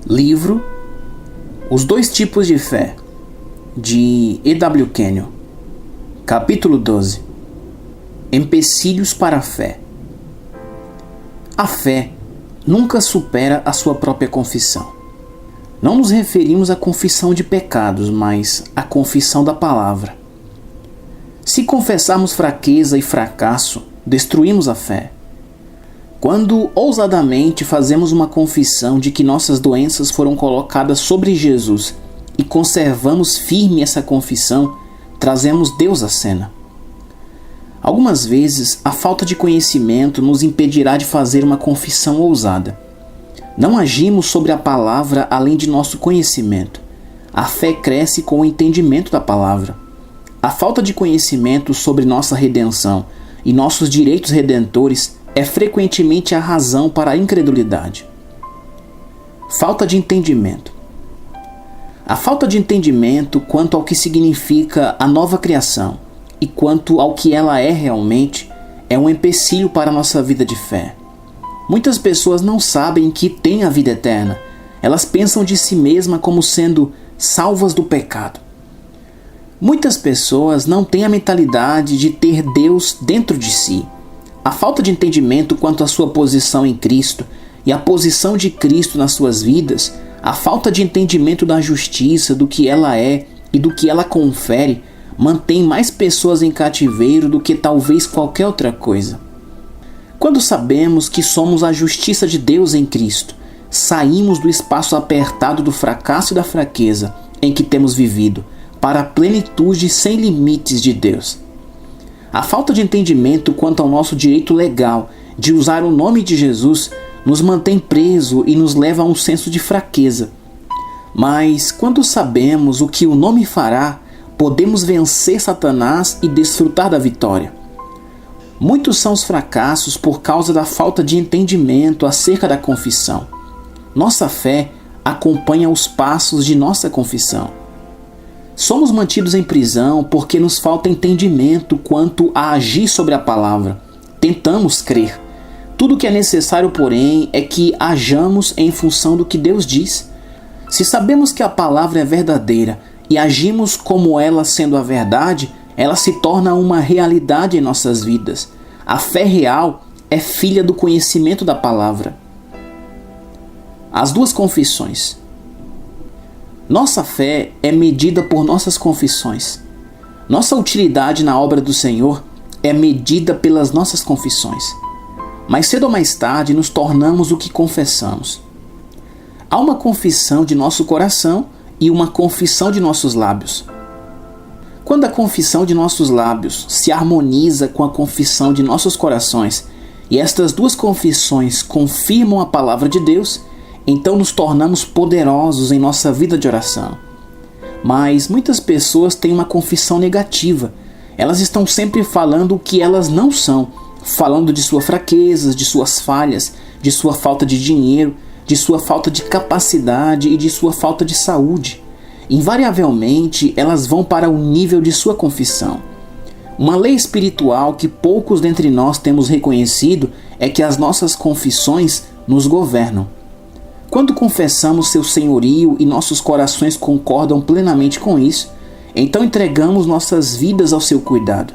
Livro Os Dois Tipos de Fé, de E.W. Kenyon. Capítulo 12. Empecilhos para a fé. A fé nunca supera a sua própria confissão. Não nos referimos à confissão de pecados, mas à confissão da palavra. Se confessarmos fraqueza e fracasso, destruímos a fé. Quando ousadamente fazemos uma confissão de que nossas doenças foram colocadas sobre Jesus e conservamos firme essa confissão, trazemos Deus à cena. Algumas vezes, a falta de conhecimento nos impedirá de fazer uma confissão ousada. Não agimos sobre a palavra além de nosso conhecimento. A fé cresce com o entendimento da palavra. A falta de conhecimento sobre nossa redenção e nossos direitos redentores é frequentemente a razão para a incredulidade. Falta de entendimento. A falta de entendimento quanto ao que significa a nova criação e quanto ao que ela é realmente é um empecilho para a nossa vida de fé. Muitas pessoas não sabem que têm a vida eterna. Elas pensam de si mesmas como sendo salvas do pecado. Muitas pessoas não têm a mentalidade de ter Deus dentro de si. A falta de entendimento quanto à sua posição em Cristo e a posição de Cristo nas suas vidas, a falta de entendimento da justiça, do que ela é e do que ela confere, mantém mais pessoas em cativeiro do que talvez qualquer outra coisa. Quando sabemos que somos a justiça de Deus em Cristo, saímos do espaço apertado do fracasso e da fraqueza em que temos vivido, para a plenitude sem limites de Deus. A falta de entendimento quanto ao nosso direito legal de usar o nome de Jesus nos mantém preso e nos leva a um senso de fraqueza. Mas quando sabemos o que o nome fará, podemos vencer Satanás e desfrutar da vitória. Muitos são os fracassos por causa da falta de entendimento acerca da confissão. Nossa fé acompanha os passos de nossa confissão. Somos mantidos em prisão porque nos falta entendimento quanto a agir sobre a palavra. Tentamos crer. Tudo o que é necessário, porém, é que hajamos em função do que Deus diz. Se sabemos que a palavra é verdadeira e agimos como ela sendo a verdade, ela se torna uma realidade em nossas vidas. A fé real é filha do conhecimento da palavra. As duas confissões. Nossa fé é medida por nossas confissões. Nossa utilidade na obra do Senhor é medida pelas nossas confissões. Mais cedo ou mais tarde nos tornamos o que confessamos. Há uma confissão de nosso coração e uma confissão de nossos lábios. Quando a confissão de nossos lábios se harmoniza com a confissão de nossos corações e estas duas confissões confirmam a palavra de Deus, então nos tornamos poderosos em nossa vida de oração. Mas muitas pessoas têm uma confissão negativa. Elas estão sempre falando o que elas não são, falando de suas fraquezas, de suas falhas, de sua falta de dinheiro, de sua falta de capacidade e de sua falta de saúde. Invariavelmente, elas vão para o nível de sua confissão. Uma lei espiritual que poucos dentre nós temos reconhecido é que as nossas confissões nos governam. Quando confessamos seu senhorio e nossos corações concordam plenamente com isso, então entregamos nossas vidas ao seu cuidado.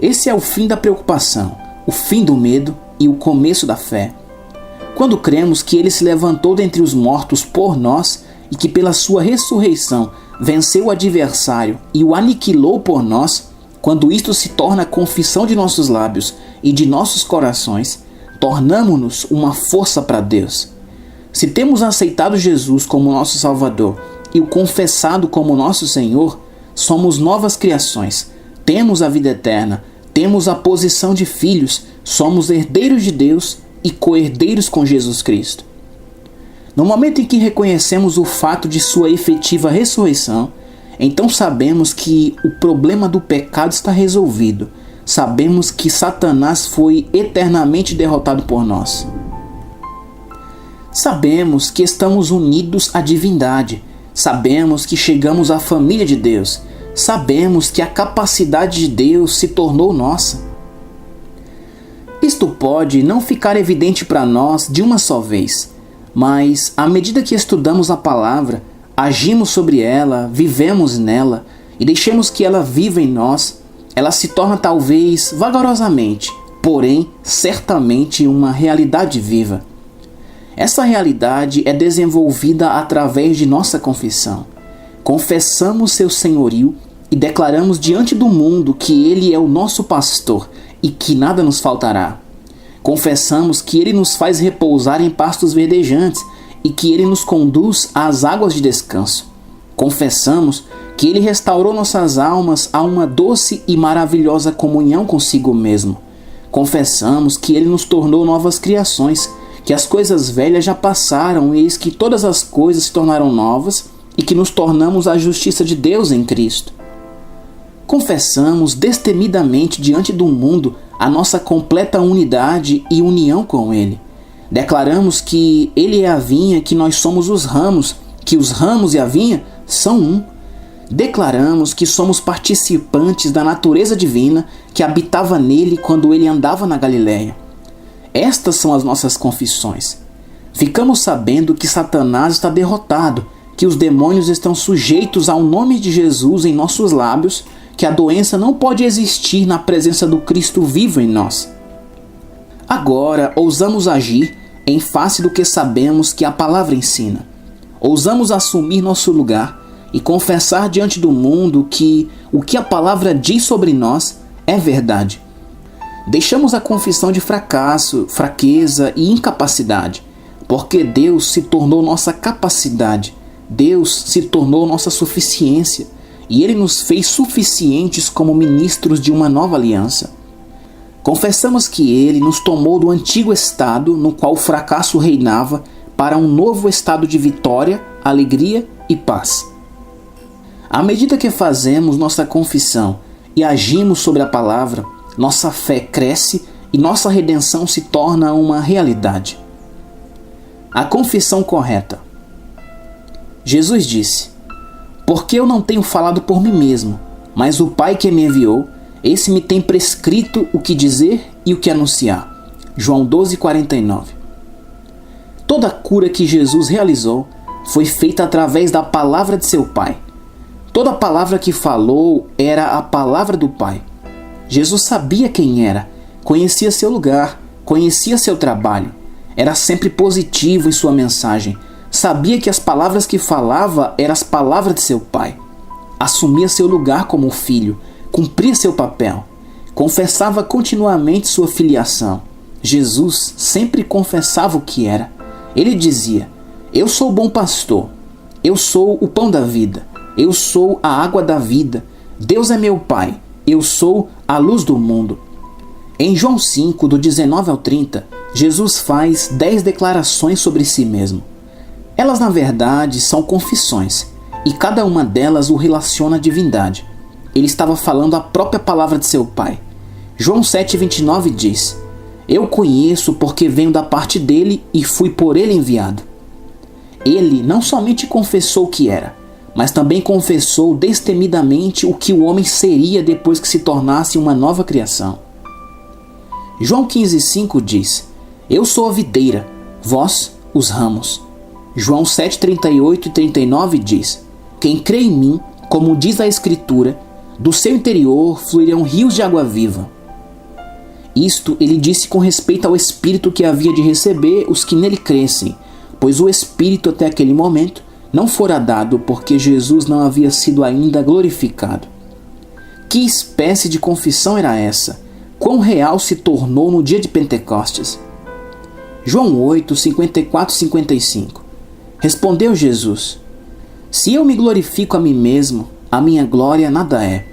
Esse é o fim da preocupação, o fim do medo e o começo da fé. Quando cremos que ele se levantou dentre os mortos por nós e que pela sua ressurreição venceu o adversário e o aniquilou por nós, quando isto se torna a confissão de nossos lábios e de nossos corações, tornamo-nos uma força para Deus. Se temos aceitado Jesus como nosso Salvador e o confessado como nosso Senhor, somos novas criações, temos a vida eterna, temos a posição de filhos, somos herdeiros de Deus e co-herdeiros com Jesus Cristo. No momento em que reconhecemos o fato de sua efetiva ressurreição, então sabemos que o problema do pecado está resolvido. Sabemos que Satanás foi eternamente derrotado por nós. Sabemos que estamos unidos à divindade. Sabemos que chegamos à família de Deus. Sabemos que a capacidade de Deus se tornou nossa. Isto pode não ficar evidente para nós de uma só vez, Mas, à medida que estudamos a palavra, agimos sobre ela, vivemos nela e deixamos que ela viva em nós, ela se torna talvez vagarosamente, porém certamente uma realidade viva. Essa realidade é desenvolvida através de nossa confissão. Confessamos seu senhorio e declaramos diante do mundo que ele é o nosso pastor e que nada nos faltará. Confessamos que ele nos faz repousar em pastos verdejantes e que ele nos conduz às águas de descanso. Confessamos que ele restaurou nossas almas a uma doce e maravilhosa comunhão consigo mesmo. Confessamos que ele nos tornou novas criações, que as coisas velhas já passaram e eis que todas as coisas se tornaram novas e que nos tornamos a justiça de Deus em Cristo. Confessamos destemidamente diante do mundo a nossa completa unidade e união com ele. Declaramos que ele é a vinha, que nós somos os ramos, que os ramos e a vinha são um. Declaramos que somos participantes da natureza divina que habitava nele quando ele andava na Galileia. Estas são as nossas confissões. Ficamos sabendo que Satanás está derrotado, que os demônios estão sujeitos ao nome de Jesus em nossos lábios, que a doença não pode existir na presença do Cristo vivo em nós. Agora, ousamos agir em face do que sabemos que a palavra ensina. Ousamos assumir nosso lugar e confessar diante do mundo que o que a palavra diz sobre nós é verdade. Deixamos a confissão de fracasso, fraqueza e incapacidade, porque Deus se tornou nossa capacidade, Deus se tornou nossa suficiência, e Ele nos fez suficientes como ministros de uma nova aliança. Confessamos que Ele nos tomou do antigo estado no qual o fracasso reinava para um novo estado de vitória, alegria e paz. À medida que fazemos nossa confissão e agimos sobre a palavra, nossa fé cresce e nossa redenção se torna uma realidade. A confissão correta. Jesus disse: porque eu não tenho falado por mim mesmo, mas o Pai que me enviou, esse me tem prescrito o que dizer e o que anunciar. João 12:49. Toda a cura que Jesus realizou foi feita através da palavra de seu Pai. Toda a palavra que falou era a palavra do Pai. Jesus sabia quem era, conhecia seu lugar, conhecia seu trabalho, era sempre positivo em sua mensagem. Sabia que as palavras que falava eram as palavras de seu Pai. Assumia seu lugar como filho, cumpria seu papel. Confessava continuamente sua filiação. Jesus sempre confessava o que era. Ele dizia: eu sou o bom pastor, eu sou o pão da vida, eu sou a água da vida, Deus é meu Pai, eu sou a luz do mundo. Em João 5, do 19 ao 30, Jesus faz 10 declarações sobre si mesmo. Elas, na verdade, são confissões, e cada uma delas o relaciona à divindade. Ele estava falando a própria palavra de seu Pai. João 7,29 diz: eu conheço porque venho da parte dele e fui por ele enviado. Ele não somente confessou o que era, mas também confessou destemidamente o que o homem seria depois que se tornasse uma nova criação. João 15,5 diz: eu sou a videira, vós os ramos. João 7,38 e 39 diz: quem crê em mim, como diz a Escritura, do seu interior fluirão rios de água viva. Isto ele disse com respeito ao Espírito que havia de receber os que nele crescem, pois o Espírito até aquele momento não fora dado porque Jesus não havia sido ainda glorificado. Que espécie de confissão era essa? Quão real se tornou no dia de Pentecostes? João 8, 54 e 55. Respondeu Jesus: se eu me glorifico a mim mesmo, a minha glória nada é.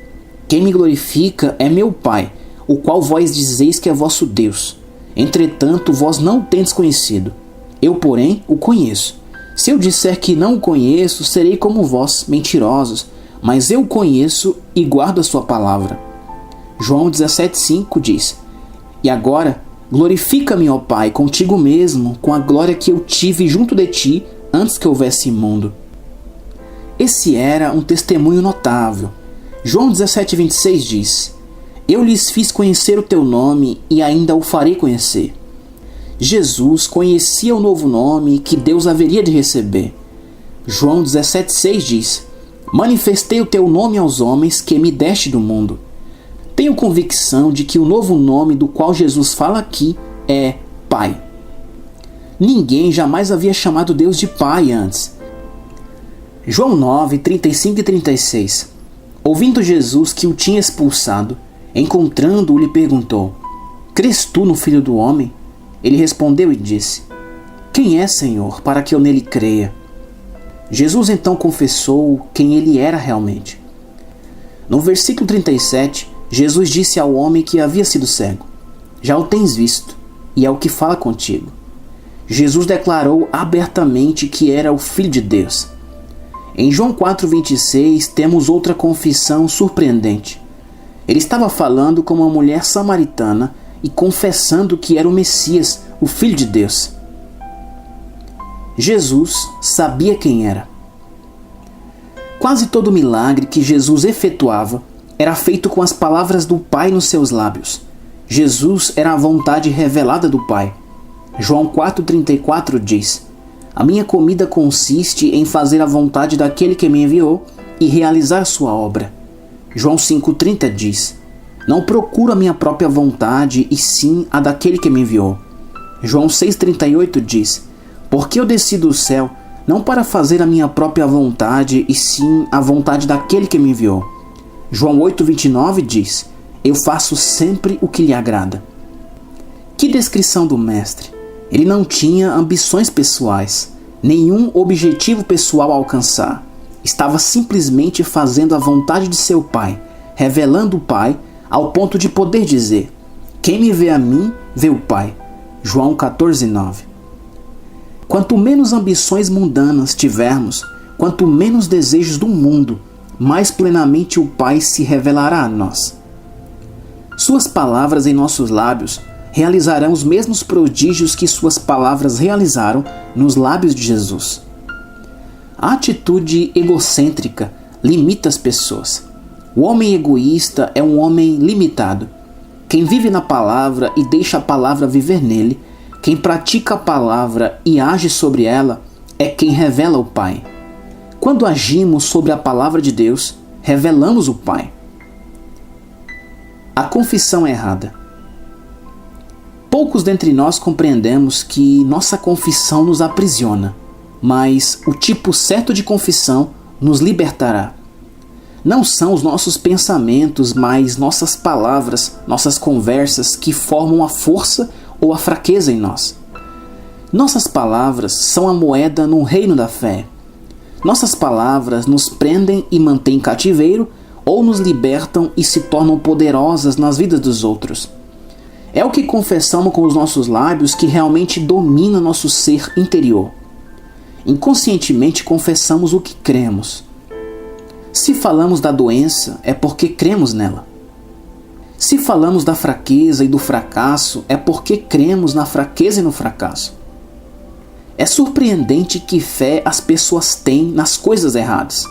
Quem me glorifica é meu Pai, o qual vós dizeis que é vosso Deus. Entretanto, vós não o tendes conhecido. Eu, porém, o conheço. Se eu disser que não o conheço, serei como vós, mentirosos, mas eu o conheço e guardo a sua palavra. João 17,5 diz: e agora, glorifica-me, ó Pai, contigo mesmo, com a glória que eu tive junto de ti, antes que houvesse mundo. Esse era um testemunho notável. João 17,26 diz: eu lhes fiz conhecer o teu nome e ainda o farei conhecer. Jesus conhecia o novo nome que Deus haveria de receber. João 17,6 diz: manifestei o teu nome aos homens que me deste do mundo. Tenho convicção de que o novo nome do qual Jesus fala aqui é Pai. Ninguém jamais havia chamado Deus de Pai antes. João 9, 35 e 36. Ouvindo Jesus que o tinha expulsado, encontrando-o, lhe perguntou: crês tu no Filho do Homem? Ele respondeu e disse: quem é, Senhor, para que eu nele creia? Jesus então confessou quem ele era realmente. No versículo 37, Jesus disse ao homem que havia sido cego: já o tens visto, e é o que fala contigo. Jesus declarou abertamente que era o Filho de Deus. Em João 4,26 temos outra confissão surpreendente. Ele estava falando com uma mulher samaritana e confessando que era o Messias, o Filho de Deus. Jesus sabia quem era. Quase todo milagre que Jesus efetuava era feito com as palavras do Pai nos seus lábios. Jesus era a vontade revelada do Pai. João 4,34 diz: a minha comida consiste em fazer a vontade daquele que me enviou e realizar sua obra. João 5,30 diz: não procuro a minha própria vontade, e sim a daquele que me enviou. João 6,38 diz: porque eu desci do céu, não para fazer a minha própria vontade, e sim a vontade daquele que me enviou. João 8,29 diz: eu faço sempre o que lhe agrada. Que descrição do Mestre! Ele não tinha ambições pessoais, nenhum objetivo pessoal a alcançar. Estava simplesmente fazendo a vontade de seu Pai, revelando o Pai ao ponto de poder dizer: quem me vê a mim, vê o Pai. João 14,9. Quanto menos ambições mundanas tivermos, quanto menos desejos do mundo, mais plenamente o Pai se revelará a nós. Suas palavras em nossos lábios realizarão os mesmos prodígios que suas palavras realizaram nos lábios de Jesus. A atitude egocêntrica limita as pessoas. O homem egoísta é um homem limitado. Quem vive na palavra e deixa a palavra viver nele, quem pratica a palavra e age sobre ela, é quem revela o Pai. Quando agimos sobre a palavra de Deus, revelamos o Pai. A confissão errada. Poucos dentre nós compreendemos que nossa confissão nos aprisiona, mas o tipo certo de confissão nos libertará. Não são os nossos pensamentos, mas nossas palavras, nossas conversas que formam a força ou a fraqueza em nós. Nossas palavras são a moeda no reino da fé. Nossas palavras nos prendem e mantêm em cativeiro, ou nos libertam e se tornam poderosas nas vidas dos outros. É o que confessamos com os nossos lábios que realmente domina nosso ser interior. Inconscientemente confessamos o que cremos. Se falamos da doença, é porque cremos nela. Se falamos da fraqueza e do fracasso, é porque cremos na fraqueza e no fracasso. É surpreendente que fé as pessoas têm nas coisas erradas.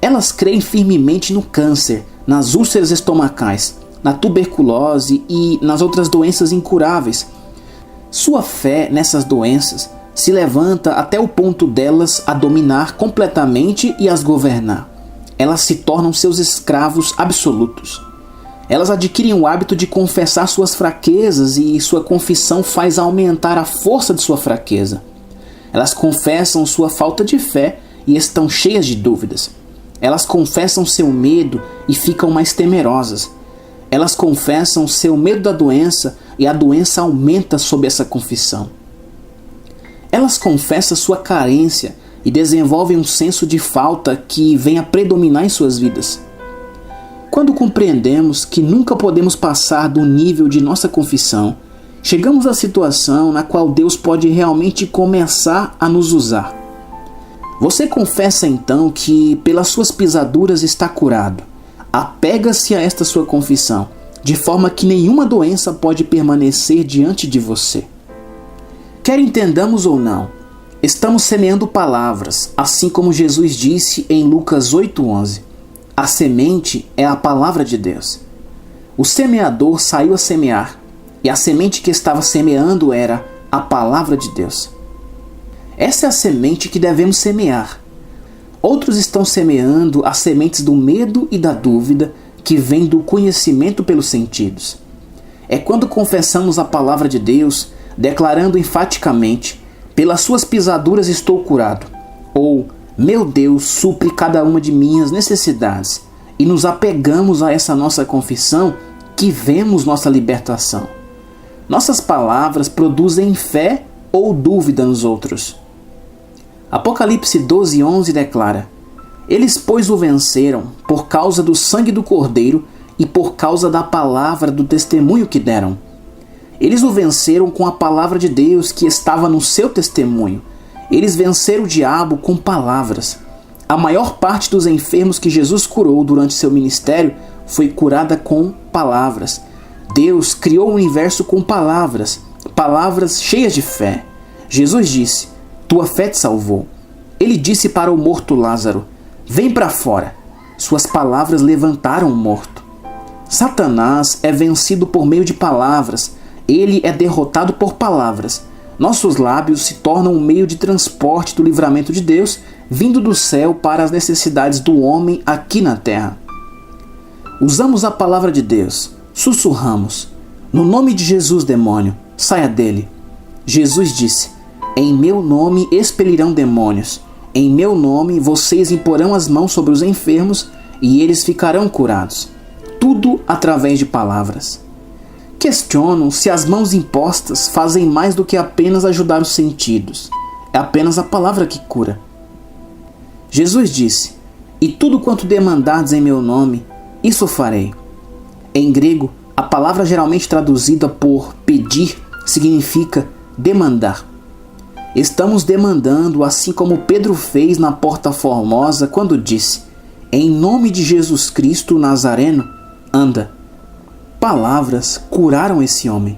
Elas creem firmemente no câncer, nas úlceras estomacais, na tuberculose e nas outras doenças incuráveis. Sua fé nessas doenças se levanta até o ponto delas a dominar completamente e as governar. Elas se tornam seus escravos absolutos. Elas adquirem o hábito de confessar suas fraquezas e sua confissão faz aumentar a força de sua fraqueza. Elas confessam sua falta de fé e estão cheias de dúvidas. Elas confessam seu medo e ficam mais temerosas. Elas confessam seu medo da doença e a doença aumenta sob essa confissão. Elas confessam sua carência e desenvolvem um senso de falta que vem a predominar em suas vidas. Quando compreendemos que nunca podemos passar do nível de nossa confissão, chegamos à situação na qual Deus pode realmente começar a nos usar. Você confessa então que pelas suas pisaduras está curado. Apega-se a esta sua confissão, de forma que nenhuma doença pode permanecer diante de você. Quer entendamos ou não, estamos semeando palavras, assim como Jesus disse em Lucas 8,11. A semente é a palavra de Deus. O semeador saiu a semear. e a semente que estava semeando era a palavra de Deus. Essa é a semente que devemos semear. Outros estão semeando as sementes do medo e da dúvida que vem do conhecimento pelos sentidos. É quando confessamos a palavra de Deus, declarando enfaticamente: pelas suas pisaduras estou curado, ou meu Deus supre cada uma de minhas necessidades, e nos apegamos a essa nossa confissão, que vemos nossa libertação. Nossas palavras produzem fé ou dúvida nos outros. Apocalipse 12:11 declara: eles, pois, o venceram por causa do sangue do Cordeiro e por causa da palavra do testemunho que deram. Eles o venceram com a palavra de Deus que estava no seu testemunho. Eles venceram o diabo com palavras. A maior parte dos enfermos que Jesus curou durante seu ministério foi curada com palavras. Deus criou o universo com palavras, palavras cheias de fé. Jesus disse: tua fé te salvou. Ele disse para o morto Lázaro: vem para fora. Suas palavras levantaram o morto. Satanás é vencido por meio de palavras. Ele é derrotado por palavras. Nossos lábios se tornam um meio de transporte do livramento de Deus, vindo do céu para as necessidades do homem aqui na terra. Usamos a palavra de Deus, sussurramos: no nome de Jesus, demônio, saia dele. Jesus disse: em meu nome expelirão demônios. Em meu nome vocês imporão as mãos sobre os enfermos e eles ficarão curados. Tudo através de palavras. Questiono se as mãos impostas fazem mais do que apenas ajudar os sentidos. É apenas a palavra que cura. Jesus disse: e tudo quanto demandardes em meu nome, isso farei. Em grego, a palavra geralmente traduzida por pedir significa demandar. Estamos demandando, assim como Pedro fez na Porta Formosa quando disse: em nome de Jesus Cristo Nazareno, anda. Palavras curaram esse homem.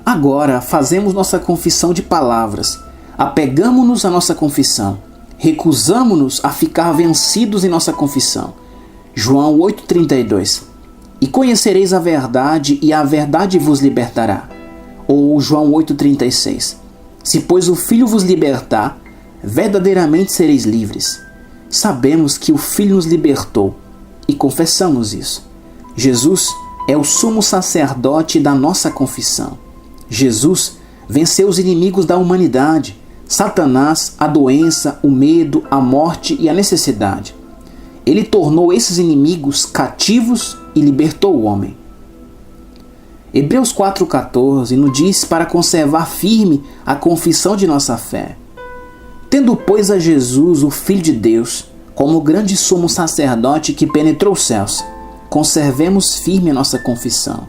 Agora fazemos nossa confissão de palavras. Apegamo-nos à nossa confissão. Recusamo-nos a ficar vencidos em nossa confissão. João 8,32. E conhecereis a verdade, e a verdade vos libertará. Ou João 8,36. Se, pois, o Filho vos libertar, verdadeiramente sereis livres. Sabemos que o Filho nos libertou e confessamos isso. Jesus é o sumo sacerdote da nossa confissão. Jesus venceu os inimigos da humanidade, Satanás, a doença, o medo, a morte e a necessidade. Ele tornou esses inimigos cativos e libertou o homem. Hebreus 4,14 nos diz para conservar firme a confissão de nossa fé. Tendo, pois, a Jesus, o Filho de Deus, como o grande sumo sacerdote que penetrou os céus, conservemos firme a nossa confissão.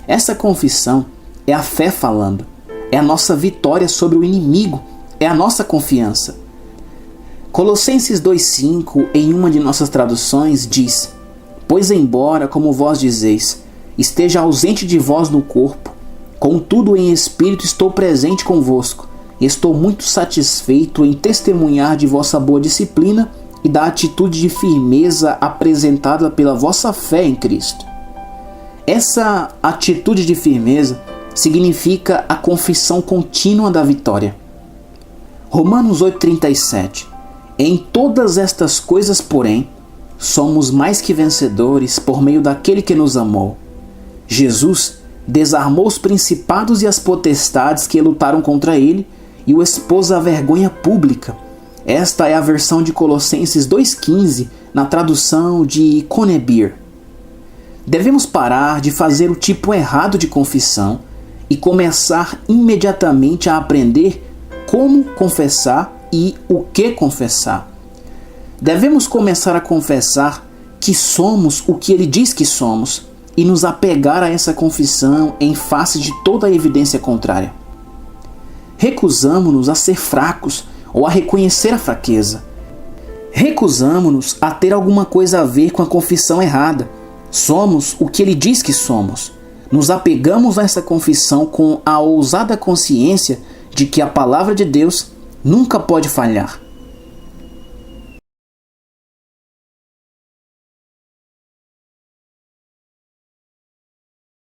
Essa confissão é a fé falando, é a nossa vitória sobre o inimigo, é a nossa confiança. Colossenses 2,5, em uma de nossas traduções, diz: pois embora, como vós dizeis, esteja ausente de vós no corpo, contudo em espírito estou presente convosco, e estou muito satisfeito em testemunhar de vossa boa disciplina e da atitude de firmeza apresentada pela vossa fé em Cristo. Essa atitude de firmeza significa a confissão contínua da vitória. Romanos 8,37. Em todas estas coisas, porém, somos mais que vencedores por meio daquele que nos amou. Jesus desarmou os principados e as potestades que lutaram contra ele e o expôs à vergonha pública. Esta é a versão de Colossenses 2,15 na tradução de Conebir. Devemos parar de fazer o tipo errado de confissão e começar imediatamente a aprender como confessar e o que confessar. Devemos começar a confessar que somos o que ele diz que somos e nos apegar a essa confissão em face de toda a evidência contrária. Recusamo-nos a ser fracos ou a reconhecer a fraqueza. Recusamo-nos a ter alguma coisa a ver com a confissão errada. Somos o que ele diz que somos. Nos apegamos a essa confissão com a ousada consciência de que a palavra de Deus nunca pode falhar.